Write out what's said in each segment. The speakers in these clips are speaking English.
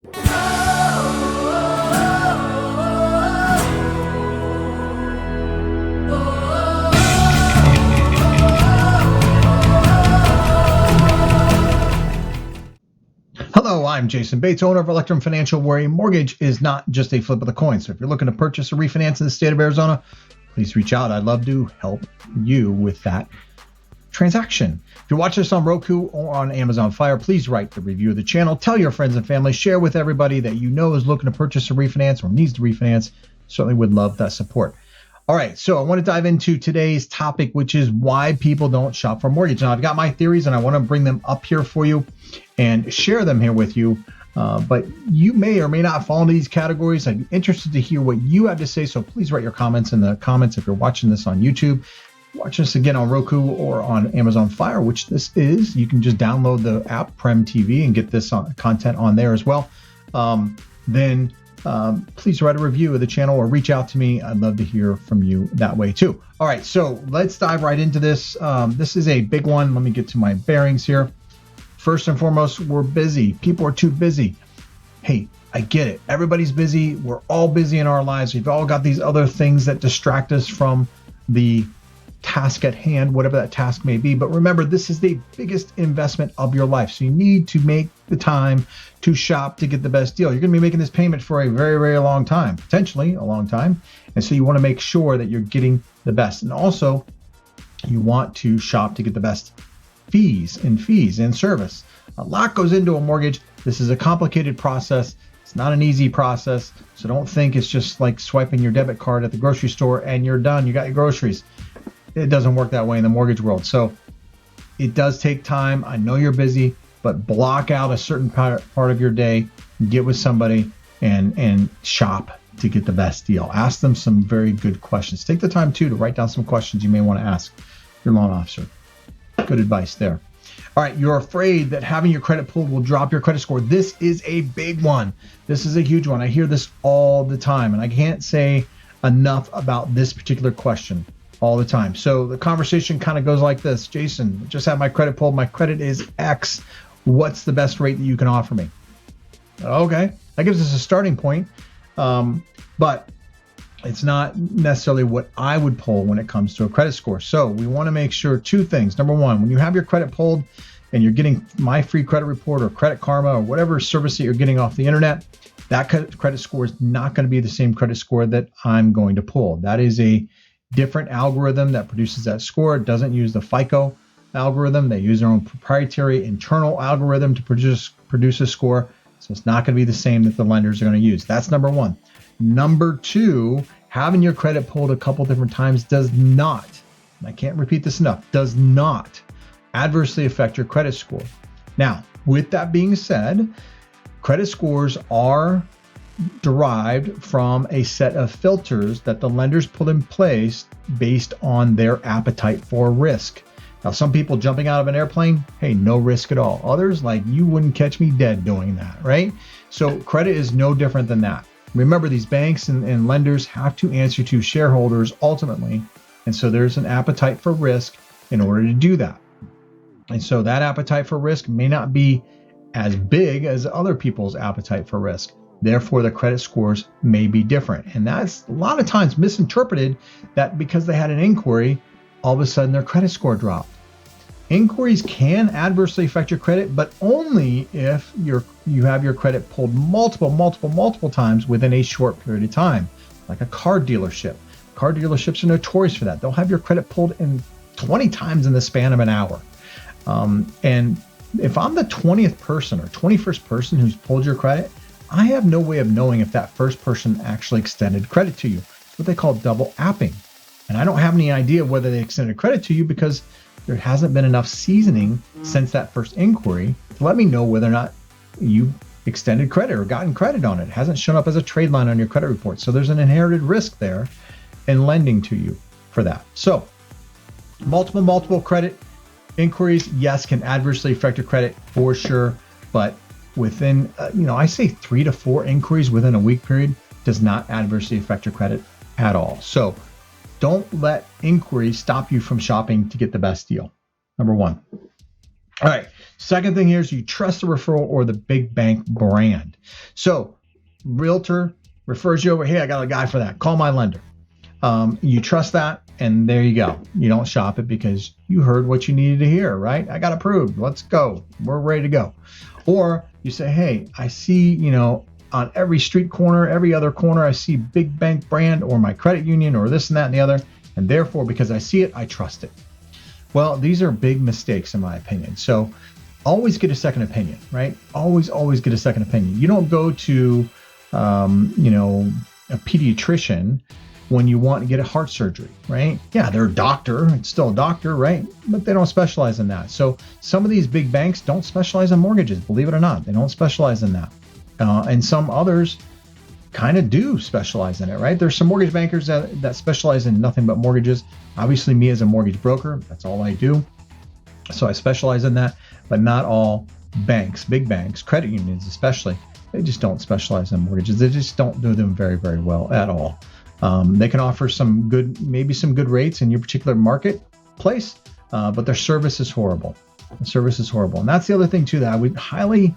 Hello, I'm Jason Bates, owner of Electrum Financial, where a mortgage is not just a flip of the coin. So if you're looking to purchase or refinance in the state of Arizona, please reach out. I'd love to help you with that transaction. If you're watching this on Roku or on Amazon Fire, please write the review of the channel. Tell your friends and family. Share with everybody that you know is looking to purchase or refinance or needs to refinance. Certainly would love that support. All right, so I want to dive into today's topic, which is why people don't shop for a mortgage. Now, I've got my theories, and I want to bring them up here for you and share them here with you. But you may or may not fall into these categories. I'd be interested to hear what you have to say, so please write your comments in the comments if you're watching this on YouTube. Watching this again on Roku or on Amazon Fire, which this is. You can just download the app Prem TV and get this content on there as well. Please write a review of the channel or reach out to me. I'd love to hear from you that way too. All right, so let's dive right into this. This is a big one. Let me get to my bearings here. First and foremost, we're busy. People are too busy. Hey, I get it. Everybody's busy. We're all busy in our lives. We've all got these other things that distract us from the task at hand, whatever that task may be. But remember, this is the biggest investment of your life. So you need to make the time to shop to get the best deal. You're going to be making this payment for a very, very long time, potentially a long time. And so you want to make sure that you're getting the best. And also, you want to shop to get the best fees and service. A lot goes into a mortgage. This is a complicated process. It's not an easy process. So don't think it's just like swiping your debit card at the grocery store and you're done. You got your groceries. It doesn't work that way in the mortgage world. So it does take time. I know you're busy, but block out a certain part of your day, get with somebody and shop to get the best deal. Ask them some very good questions. Take the time too to write down some questions you may want to ask your loan officer. Good advice there. All right, you're afraid that having your credit pulled will drop your credit score. This is a big one. This is a huge one. I hear this all the time, and I can't say enough about this particular question all the time. So the conversation kind of goes like this. Jason, just had my credit pulled. My credit is X. What's the best rate that you can offer me? Okay, that gives us a starting point, but it's not necessarily what I would pull when it comes to a credit score. So we want to make sure two things. Number one, when you have your credit pulled and you're getting my free credit report or Credit Karma or whatever service that you're getting off the internet, that credit score is not going to be the same credit score that I'm going to pull. That is a different algorithm that produces that score. It doesn't use the FICO algorithm. They use their own proprietary internal algorithm to produce a score. So it's not going to be the same that the lenders are going to use. That's number one. Number two, having your credit pulled a couple different times does not, and I can't repeat this enough, does not adversely affect your credit score. Now, with that being said, credit scores are derived from a set of filters that the lenders put in place based on their appetite for risk. Now, some people jumping out of an airplane, hey, no risk at all. Others, like, you wouldn't catch me dead doing that, right? So credit is no different than that. Remember, these banks and lenders have to answer to shareholders ultimately. And so there's an appetite for risk in order to do that. And so that appetite for risk may not be as big as other people's appetite for risk. Therefore, the credit scores may be different. And that's a lot of times misinterpreted that because they had an inquiry, all of a sudden their credit score dropped. Inquiries can adversely affect your credit, but only if you have your credit pulled multiple times within a short period of time, like a car dealership. Car dealerships are notorious for that. They'll have your credit pulled in 20 times in the span of an hour. And if I'm the 20th person or 21st person who's pulled your credit, I have no way of knowing if that first person actually extended credit to you. It's what they call double apping. And I don't have any idea whether they extended credit to you because there hasn't been enough seasoning since that first inquiry to let me know whether or not you extended credit or gotten credit on it. It hasn't shown up as a trade line on your credit report. So there's an inherited risk there in lending to you for that. So multiple credit inquiries, yes, can adversely affect your credit for sure. But within, I say 3 to 4 inquiries within a week period does not adversely affect your credit at all. So don't let inquiries stop you from shopping to get the best deal. Number one. All right. Second thing here is you trust the referral or the big bank brand. So realtor refers you over. Hey, I got a guy for that. Call my lender. You trust that, and there you go. You don't shop it because you heard what you needed to hear, right? I got approved. Let's go. We're ready to go. Or you say, hey, I see, on every street corner, every other corner, I see big bank brand or my credit union or this and that and the other. And therefore, because I see it, I trust it. Well, these are big mistakes in my opinion. So always get a second opinion, right? Always get a second opinion. You don't go to, a pediatrician when you want to get a heart surgery, right? Yeah, they're a doctor. It's still a doctor, right? But they don't specialize in that. So some of these big banks don't specialize in mortgages, believe it or not. They don't specialize in that. And some others kind of do specialize in it, right? There's some mortgage bankers that specialize in nothing but mortgages. Obviously, me as a mortgage broker, that's all I do. So I specialize in that, but not all banks, big banks, credit unions especially, they just don't specialize in mortgages. They just don't do them very, very well at all. They can offer maybe some good rates in your particular marketplace, but their service is horrible. The service is horrible. And that's the other thing too, that I would highly,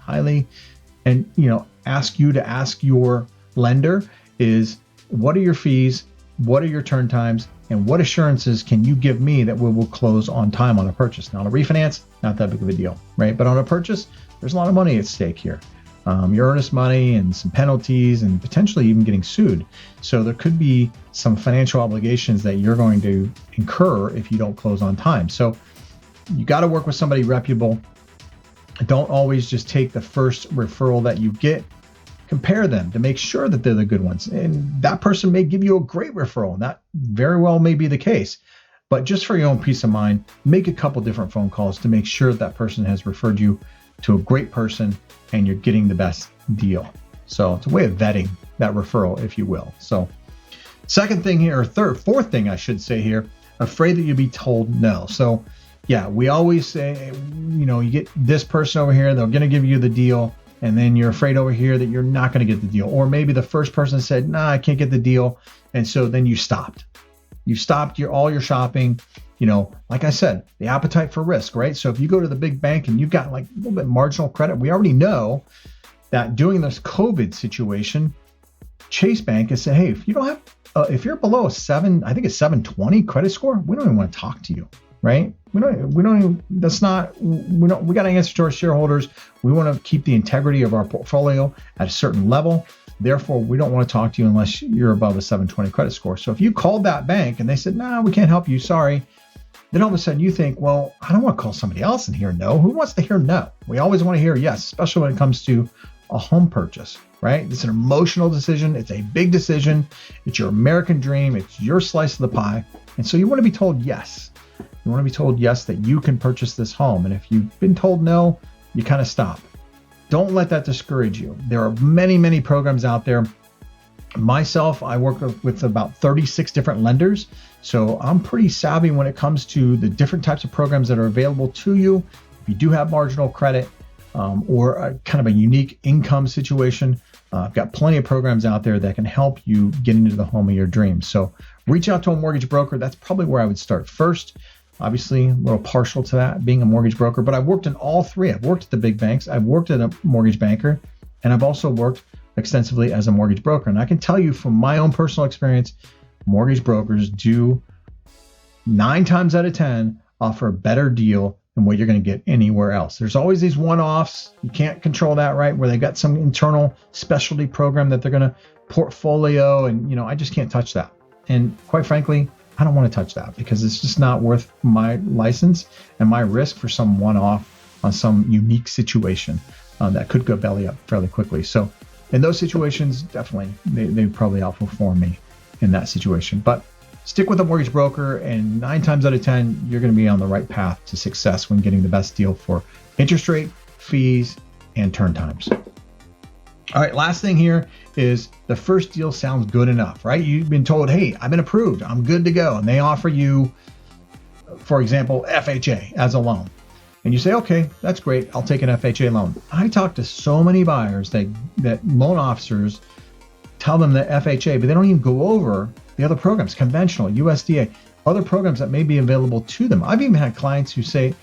and ask you to ask your lender is, what are your fees? What are your turn times? And what assurances can you give me that we will close on time on a purchase? Now, on a refinance, not that big of a deal, right? But on a purchase, there's a lot of money at stake here. Your earnest money and some penalties and potentially even getting sued. So there could be some financial obligations that you're going to incur if you don't close on time. So you got to work with somebody reputable. Don't always just take the first referral that you get. Compare them to make sure that they're the good ones. And that person may give you a great referral. And that very well may be the case. But just for your own peace of mind, make a couple different phone calls to make sure that person has referred you to a great person and you're getting the best deal. So it's a way of vetting that referral, if you will. So second thing here, or fourth thing I should say here, afraid that you'll be told no. So yeah, we always say, you get this person over here, they're going to give you the deal. And then you're afraid over here that you're not going to get the deal. Or maybe the first person said, nah, I can't get the deal. And so then you stopped. You stopped all your shopping. Like I said, the appetite for risk, right? So if you go to the big bank and you've got like a little bit marginal credit, we already know that during this COVID situation, Chase Bank has said, hey, if you don't have, if you're below a 720 credit score, we don't even want to talk to you, right? We got to answer to our shareholders. We want to keep the integrity of our portfolio at a certain level. Therefore, we don't want to talk to you unless you're above a 720 credit score. So if you called that bank and they said, nah, we can't help you, sorry. Then all of a sudden you think, well, I don't want to call somebody else and hear no. Who wants to hear no? We always want to hear yes, especially when it comes to a home purchase, right? It's an emotional decision. It's a big decision. It's your American dream. It's your slice of the pie. And so you want to be told yes. You want to be told yes, that you can purchase this home. And if you've been told no, you kind of stop. Don't let that discourage you. There are many, many programs out there. Myself, I work with about 36 different lenders. So I'm pretty savvy when it comes to the different types of programs that are available to you. If you do have marginal credit or a kind of a unique income situation, I've got plenty of programs out there that can help you get into the home of your dreams. So reach out to a mortgage broker. That's probably where I would start first. Obviously, a little partial to that, being a mortgage broker, but I've worked in all three. I've worked at the big banks, I've worked at a mortgage banker, and I've also worked extensively as a mortgage broker. And I can tell you from my own personal experience, mortgage brokers do 9 times out of 10 offer a better deal than what you're going to get anywhere else. There's always these one-offs. You can't control that, right? Where they got some internal specialty program that they're going to portfolio, and I just can't touch that. And quite frankly, I don't want to touch that because it's just not worth my license and my risk for some one-off on some unique situation that could go belly up fairly quickly. So in those situations, definitely, they probably outperform me in that situation. But stick with a mortgage broker, and 9 times out of 10, you're going to be on the right path to success when getting the best deal for interest rate, fees, and turn times. All right, last thing here is the first deal sounds good enough, right? You've been told, hey, I've been approved, I'm good to go. And they offer you, for example, FHA as a loan. And you say, okay, that's great, I'll take an FHA loan. I talk to so many buyers that loan officers tell them that FHA, but they don't even go over the other programs, conventional, USDA, other programs that may be available to them. I've even had clients who say,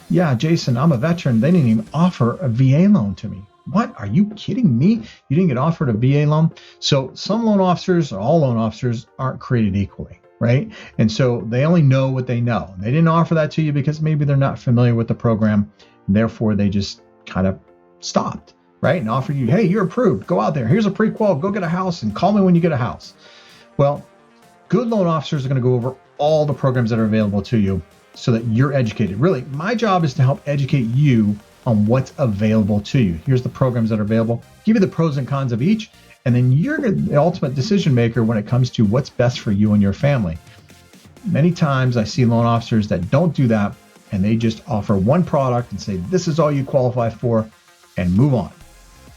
Yeah, Jayson, I'm a veteran. They didn't even offer a VA loan to me. What? Are you kidding me? You didn't get offered a VA loan? So some loan officers, or all loan officers, aren't created equally, right? And so they only know what they know. They didn't offer that to you because maybe they're not familiar with the program. Therefore, they just kind of stopped, right? And offered you, hey, you're approved. Go out there. Here's a pre-qual. Go get a house and call me when you get a house. Well, good loan officers are going to go over all the programs that are available to you so that you're educated. Really, my job is to help educate you on what's available to you. Here's the programs that are available, give you the pros and cons of each, and then you're the ultimate decision maker when it comes to what's best for you and your family. Many times I see loan officers that don't do that, and they just offer one product and say, this is all you qualify for, and move on.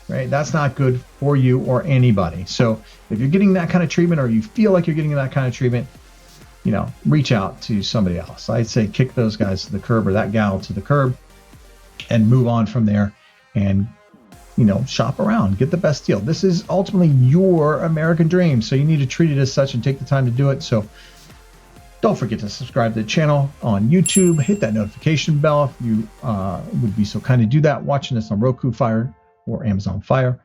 Right? That's not good for you or anybody. So if you're getting that kind of treatment, or you feel like you're getting that kind of treatment, reach out to somebody else. I'd say kick those guys to the curb, or that gal to the curb, and move on from there, and shop around, get the best deal. This is ultimately your American dream, so you need to treat it as such and take the time to do it. So don't forget to subscribe to the channel on YouTube. Hit that notification bell if you would be so kind to do that. Watching this on Roku, Fire, or Amazon Fire.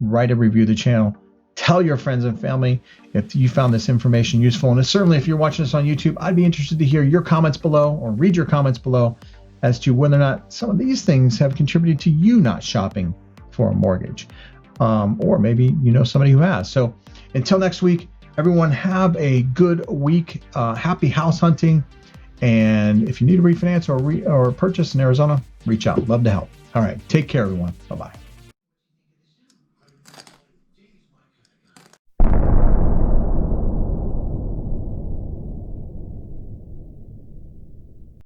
Write a review of the channel. Tell your friends and family if you found this information useful. And certainly if you're watching this on YouTube, I'd be interested to hear your comments below, or read your comments below, as to whether or not some of these things have contributed to you not shopping for a mortgage. Or maybe somebody who has. So until next week, everyone have a good week. Happy house hunting. And if you need a refinance or purchase in Arizona, reach out. Love to help. All right. Take care, everyone. Bye-bye.